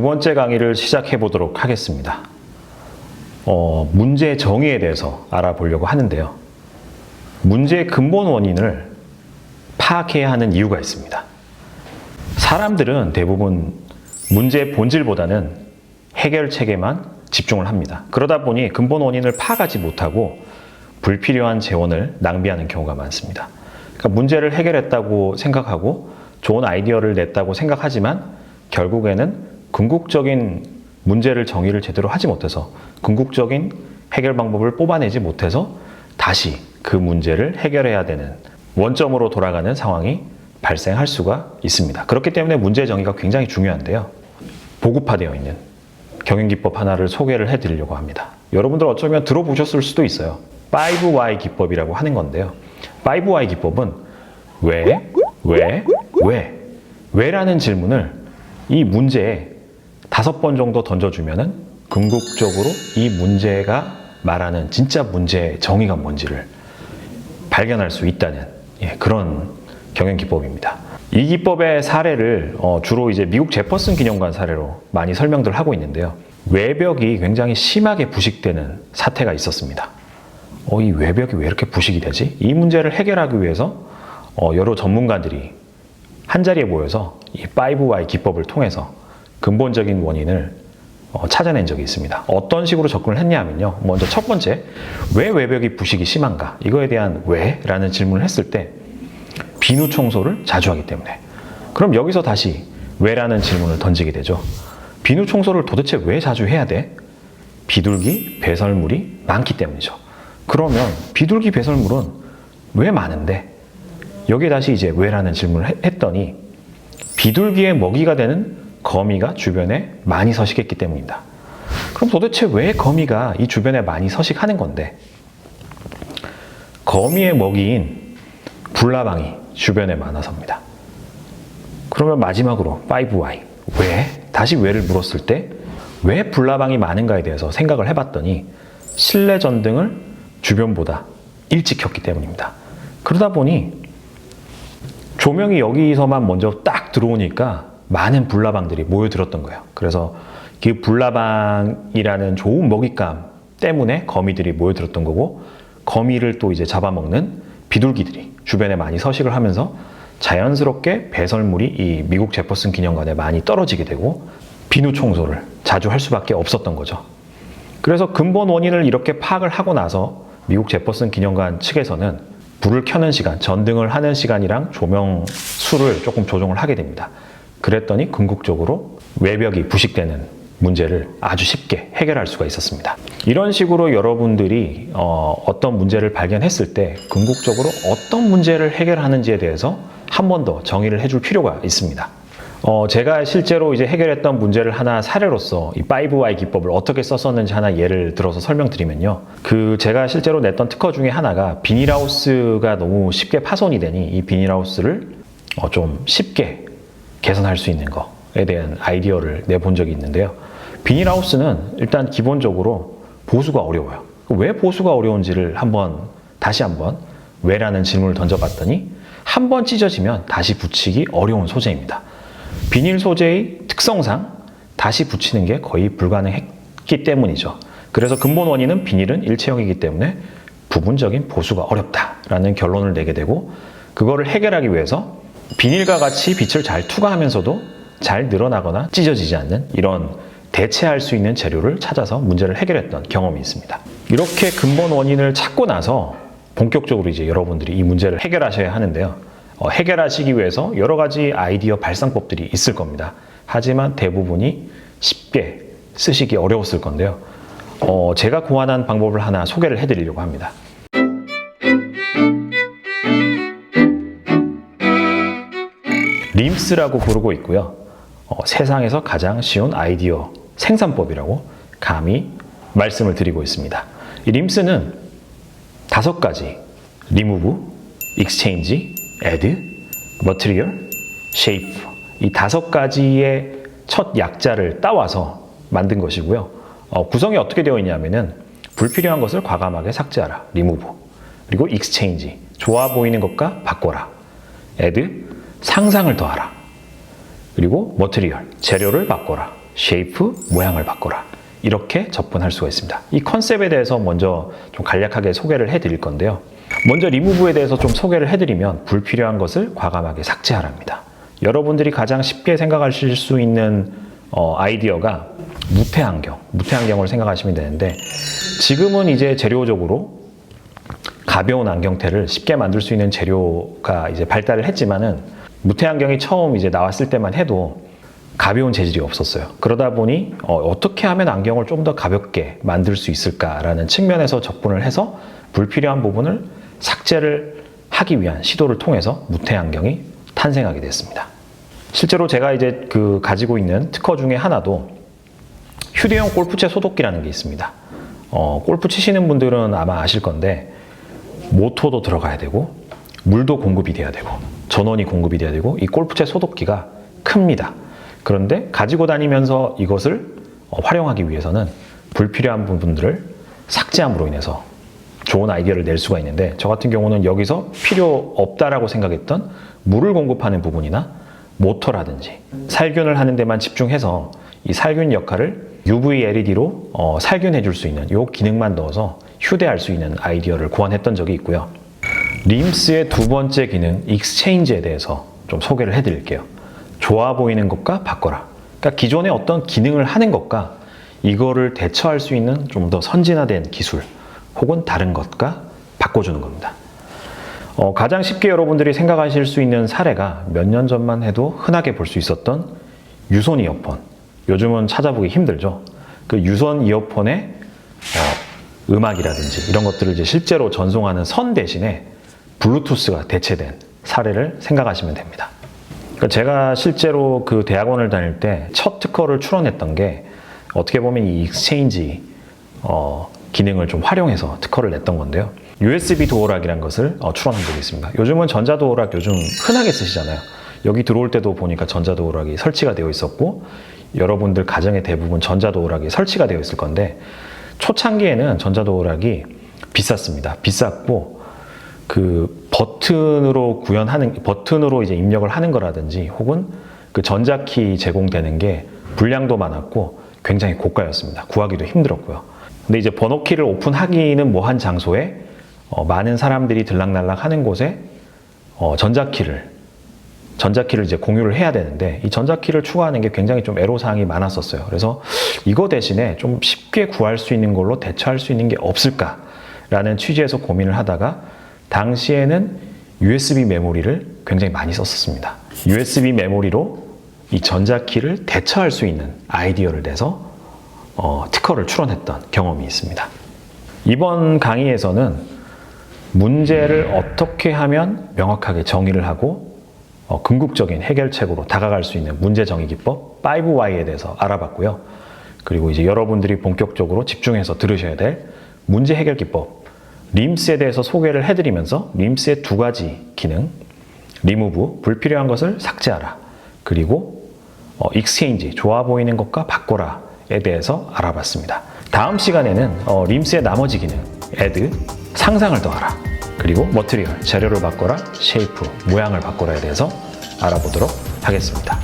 두 번째 강의를 시작해 보도록 하겠습니다. 문제 정의에 대해서 알아보려고 하는데요. 문제의 근본 원인을 파악해야 하는 이유가 있습니다. 사람들은 대부분 문제의 본질보다는 해결책에만 집중을 합니다. 그러다 보니 근본 원인을 파악하지 못하고 불필요한 재원을 낭비하는 경우가 많습니다. 그러니까 문제를 해결했다고 생각하고 좋은 아이디어를 냈다고 생각하지만 결국에는 궁극적인 문제를 정의를 제대로 하지 못해서 궁극적인 해결 방법을 뽑아내지 못해서 다시 그 문제를 해결해야 되는 원점으로 돌아가는 상황이 발생할 수가 있습니다. 그렇기 때문에 문제 정의가 굉장히 중요한데요. 보급화되어 있는 경영기법 하나를 소개를 해드리려고 합니다. 여러분들 어쩌면 들어보셨을 수도 있어요. 5Y 기법이라고 하는 건데요. 5Y 기법은 왜라는 질문을 이 문제에 5번 정도 던져주면은 궁극적으로 이 문제가 말하는 진짜 문제의 정의가 뭔지를 발견할 수 있다는 그런 경영기법입니다. 이 기법의 사례를 주로 이제 미국 제퍼슨 기념관 사례로 많이 설명들 하고 있는데요. 외벽이 굉장히 심하게 부식되는 사태가 있었습니다. 이 외벽이 왜 이렇게 부식이 되지? 이 문제를 해결하기 위해서 여러 전문가들이 한자리에 모여서 이 5Y 기법을 통해서 근본적인 원인을 찾아낸 적이 있습니다. 어떤 식으로 접근을 했냐면요. 먼저 첫 번째, 왜 외벽이 부식이 심한가? 이거에 대한 왜라는 질문을 했을 때 비누 청소를 자주 하기 때문에. 그럼 여기서 다시 왜라는 질문을 던지게 되죠. 비누 청소를 도대체 왜 자주 해야 돼? 비둘기, 배설물이 많기 때문이죠. 그러면 비둘기, 배설물은 왜 많은데? 여기에 다시 이제 왜라는 질문을 했더니 비둘기의 먹이가 되는 거미가 주변에 많이 서식했기 때문입니다. 그럼 도대체 왜 거미가 이 주변에 많이 서식하는 건데 거미의 먹이인 불나방이 주변에 많아서입니다. 그러면 마지막으로 5Y 다시 왜를 물었을 때 왜 불나방이 많은가에 대해서 생각을 해봤더니 실내 전등을 주변보다 일찍 켰기 때문입니다. 그러다 보니 조명이 여기서만 먼저 딱 들어오니까 많은 불나방들이 모여들었던 거예요. 그래서 그 불나방이라는 좋은 먹잇감 때문에 거미들이 모여들었던 거고 거미를 또 이제 잡아먹는 비둘기들이 주변에 많이 서식을 하면서 자연스럽게 배설물이 이 미국 제퍼슨 기념관에 많이 떨어지게 되고 비누 청소를 자주 할 수밖에 없었던 거죠. 그래서 근본 원인을 이렇게 파악을 하고 나서 미국 제퍼슨 기념관 측에서는 불을 켜는 시간, 전등을 하는 시간이랑 조명 수를 조금 조정을 하게 됩니다. 그랬더니 궁극적으로 외벽이 부식되는 문제를 아주 쉽게 해결할 수가 있었습니다. 이런 식으로 여러분들이 어떤 문제를 발견했을 때 궁극적으로 어떤 문제를 해결하는지에 대해서 한 번 더 정의를 해줄 필요가 있습니다. 제가 실제로 이제 해결했던 문제를 하나 사례로서 이 5Y 기법을 어떻게 썼었는지 하나 예를 들어서 설명드리면요. 제가 실제로 냈던 특허 중에 하나가 비닐하우스가 너무 쉽게 파손이 되니 이 비닐하우스를 좀 쉽게 개선할 수 있는 거에 대한 아이디어를 내본 적이 있는데요. 비닐하우스는 일단 기본적으로 보수가 어려워요. 왜 보수가 어려운지를 다시 한번 왜라는 질문을 던져봤더니 한 번 찢어지면 다시 붙이기 어려운 소재입니다. 비닐 소재의 특성상 다시 붙이는 게 거의 불가능했기 때문이죠. 그래서 근본 원인은 비닐은 일체형이기 때문에 부분적인 보수가 어렵다라는 결론을 내게 되고 그거를 해결하기 위해서 비닐과 같이 빛을 잘 투과하면서도 잘 늘어나거나 찢어지지 않는 이런 대체할 수 있는 재료를 찾아서 문제를 해결했던 경험이 있습니다. 이렇게 근본 원인을 찾고 나서 본격적으로 이제 여러분들이 이 문제를 해결하셔야 하는데요. 해결하시기 위해서 여러 가지 아이디어 발상법들이 있을 겁니다. 하지만 대부분이 쉽게 쓰시기 어려웠을 건데요. 제가 고안한 방법을 하나 소개를 해드리려고 합니다. 림스라고 부르고 있고요. 세상에서 가장 쉬운 아이디어 생산법이라고 감히 말씀을 드리고 있습니다. 이 림스는 5가지 remove, exchange, add, material, shape 이 5가지의 첫 약자를 따와서 만든 것이고요. 구성이 어떻게 되어 있냐면은 불필요한 것을 과감하게 삭제하라, remove. 그리고 exchange, 좋아 보이는 것과 바꿔라. add, 상상을 더하라. 그리고 material, 재료를 바꿔라. 쉐이프, 모양을 바꿔라. 이렇게 접근할 수가 있습니다. 이 컨셉에 대해서 먼저 좀 간략하게 소개를 해드릴 건데요. 먼저 리무브에 대해서 좀 소개를 해드리면 불필요한 것을 과감하게 삭제하랍니다. 여러분들이 가장 쉽게 생각하실 수 있는 아이디어가 무태안경을 생각하시면 되는데, 지금은 이제 재료적으로 가벼운 안경테를 쉽게 만들 수 있는 재료가 이제 발달을 했지만은, 무태안경이 처음 이제 나왔을 때만 해도 가벼운 재질이 없었어요. 그러다 보니 어떻게 하면 안경을 좀 더 가볍게 만들 수 있을까라는 측면에서 접근을 해서 불필요한 부분을 삭제를 하기 위한 시도를 통해서 무태안경이 탄생하게 됐습니다. 실제로 제가 이제 가지고 있는 특허 중에 하나도 휴대용 골프채 소독기라는 게 있습니다. 골프 치시는 분들은 아마 아실 건데, 모터도 들어가야 되고 물도 공급이 돼야 되고 전원이 공급이 돼야 되고, 이 골프채 소독기가 큽니다. 그런데 가지고 다니면서 이것을 활용하기 위해서는 불필요한 부분들을 삭제함으로 인해서 좋은 아이디어를 낼 수가 있는데, 저 같은 경우는 여기서 필요 없다라고 생각했던 물을 공급하는 부분이나 모터라든지 살균을 하는 데만 집중해서 이 살균 역할을 UV LED로 살균해 줄 수 있는 이 기능만 넣어서 휴대할 수 있는 아이디어를 고안했던 적이 있고요. 림스의 두 번째 기능, 익스체인지에 대해서 좀 소개를 해드릴게요. 좋아 보이는 것과 바꿔라. 그러니까 기존에 어떤 기능을 하는 것과 이거를 대처할 수 있는 좀 더 선진화된 기술 혹은 다른 것과 바꿔주는 겁니다. 가장 쉽게 여러분들이 생각하실 수 있는 사례가 몇 년 전만 해도 흔하게 볼 수 있었던 유선 이어폰. 요즘은 찾아보기 힘들죠. 그 유선 이어폰의 음악이라든지 이런 것들을 이제 실제로 전송하는 선 대신에 블루투스가 대체된 사례를 생각하시면 됩니다. 그러니까 제가 실제로 그 대학원을 다닐 때 첫 특허를 출원했던 게 어떻게 보면 이 익스체인지 기능을 좀 활용해서 특허를 냈던 건데요. USB 도어락이라는 것을 출원한 적이 있습니다. 요즘은 전자도어락 요즘 흔하게 쓰시잖아요. 여기 들어올 때도 보니까 전자도어락이 설치가 되어 있었고, 여러분들 가정의 대부분 전자도어락이 설치가 되어 있을 건데, 초창기에는 전자도어락이 비쌌습니다. 비쌌고, 그 버튼으로 버튼으로 이제 입력을 하는 거라든지 혹은 그 전자키 제공되는 게 분량도 많았고 굉장히 고가였습니다. 구하기도 힘들었고요. 근데 이제 번호키를 오픈하기는 뭐한 장소에 많은 사람들이 들락날락 하는 곳에 전자키를 이제 공유를 해야 되는데, 이 전자키를 추가하는 게 굉장히 좀 애로사항이 많았었어요. 그래서 이거 대신에 좀 쉽게 구할 수 있는 걸로 대처할 수 있는 게 없을까라는 취지에서 고민을 하다가, 당시에는 USB 메모리를 굉장히 많이 썼었습니다. USB 메모리로 이 전자키를 대처할 수 있는 아이디어를 내서 특허를 출원했던 경험이 있습니다. 이번 강의에서는 문제를 어떻게 하면 명확하게 정의를 하고 궁극적인 해결책으로 다가갈 수 있는 문제 정의 기법 5Y에 대해서 알아봤고요. 그리고 이제 여러분들이 본격적으로 집중해서 들으셔야 될 문제 해결 기법 림스에 대해서 소개를 해드리면서 림스의 두 가지 기능, 리무브, 불필요한 것을 삭제하라, 그리고 익스체인지, 좋아 보이는 것과 바꿔라에 대해서 알아봤습니다. 다음 시간에는 림스의 나머지 기능, 애드, 상상을 더하라, 그리고 머티리얼, 재료를 바꿔라, 쉐이프, 모양을 바꿔라에 대해서 알아보도록 하겠습니다.